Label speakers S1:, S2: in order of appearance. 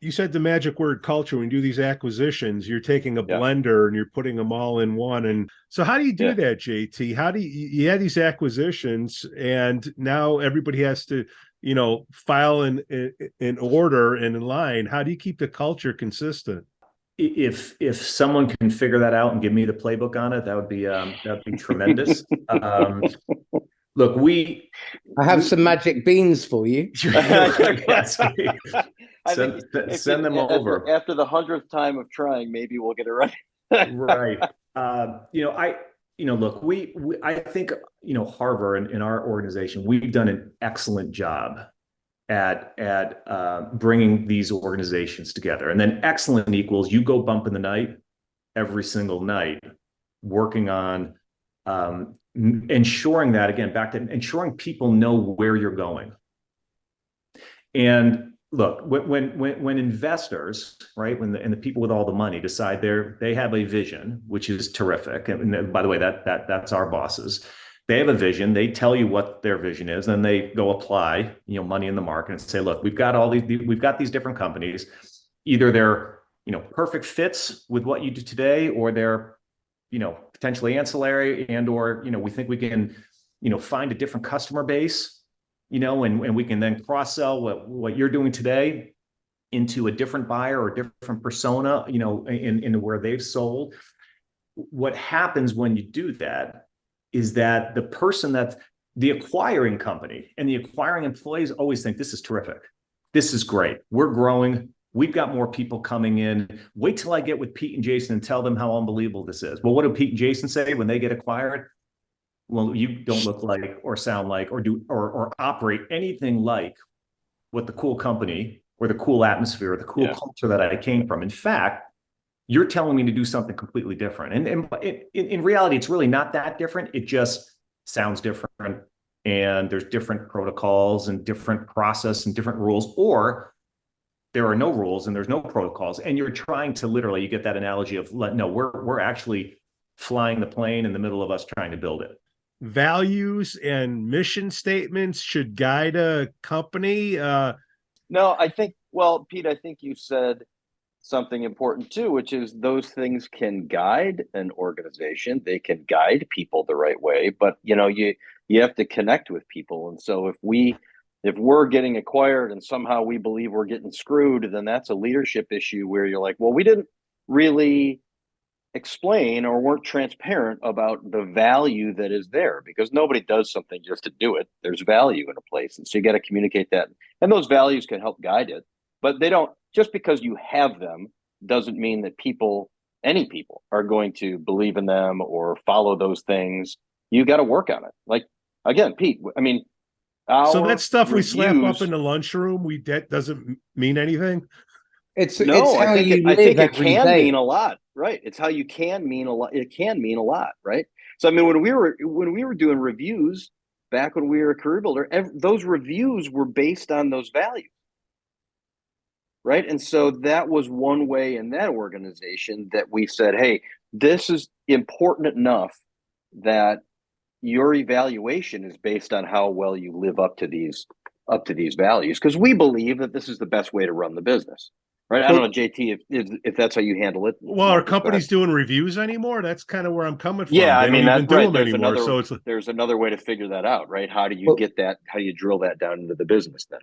S1: you said the magic word culture. When you do these acquisitions, you're taking a blender and you're putting them all in one. And so how do you do that, JT? How do you had these acquisitions and now everybody has to, file in order and in line? How do you keep the culture consistent?
S2: If someone can figure that out and give me the playbook on it, that'd be tremendous. Look,
S3: I have some magic beans for you.
S2: Yes, send them over
S4: after the 100th time of trying. Maybe we'll get it right.
S2: Right. Look, I think Harvard in our organization, we've done an excellent job at bringing these organizations together. And then excellent equals you go bump in the night every single night, working on ensuring that, again, back to ensuring people know where you're going. And look, when investors, right, and the people with all the money decide they have a vision, which is terrific. And by the way, that's our bosses. They have a vision. They tell you what their vision is, and they go apply, money in the market and say, look, we've got these different companies. Either they're, perfect fits with what you do today, or they're, potentially ancillary, or, we think we can, find a different customer base, and we can then cross-sell what you're doing today into a different buyer or different persona, in where they've sold. What happens when you do that is that the person that's the acquiring company and the acquiring employees always think this is terrific. This is great. We're growing. We've got more people coming in. Wait till I get with Pete and Jason and tell them how unbelievable this is. Well, what do Pete and Jason say when they get acquired? Well, you don't look like or sound like or do or operate anything like what the cool company or the cool atmosphere or the cool culture that I came from. In fact, you're telling me to do something completely different. And in reality, it's really not that different. It just sounds different. And there's different protocols and different process and different rules, or there are no rules and there's no protocols. And you're trying to literally, you get that analogy of, no, we're actually flying the plane in the middle of us trying to build it.
S1: Values and mission statements should guide a company.
S4: No, Pete, I think you said something important too, which is those things can guide an organization. They can guide people the right way, but you have to connect with people. And so if we're getting acquired and somehow we believe we're getting screwed, then that's a leadership issue where you're like, well, we didn't really explain or weren't transparent about the value that is there, because nobody does something just to do it. There's value in a place. And so you got to communicate that. And those values can help guide it, but they don't, just because you have them doesn't mean that any people are going to believe in them or follow those things. You got to work on it. Like, again, Pete,
S1: so that stuff we slap up in the lunchroom, that doesn't mean anything.
S4: I think it can mean a lot, right? It's how you can mean a lot. It can mean a lot, right? So when we were doing reviews back when we were a career builder, those reviews were based on those values, right? And so that was one way in that organization that we said, hey, this is important enough that your evaluation is based on how well you live up to these values, because we believe that this is the best way to run the business. Right. I don't know, JT, if that's how you handle it.
S1: Well, are companies doing reviews anymore? That's kind of where I'm coming from.
S4: Yeah,
S1: that's right. There's
S4: another way to figure that out, right? How do you get that? How do you drill that down into the business then?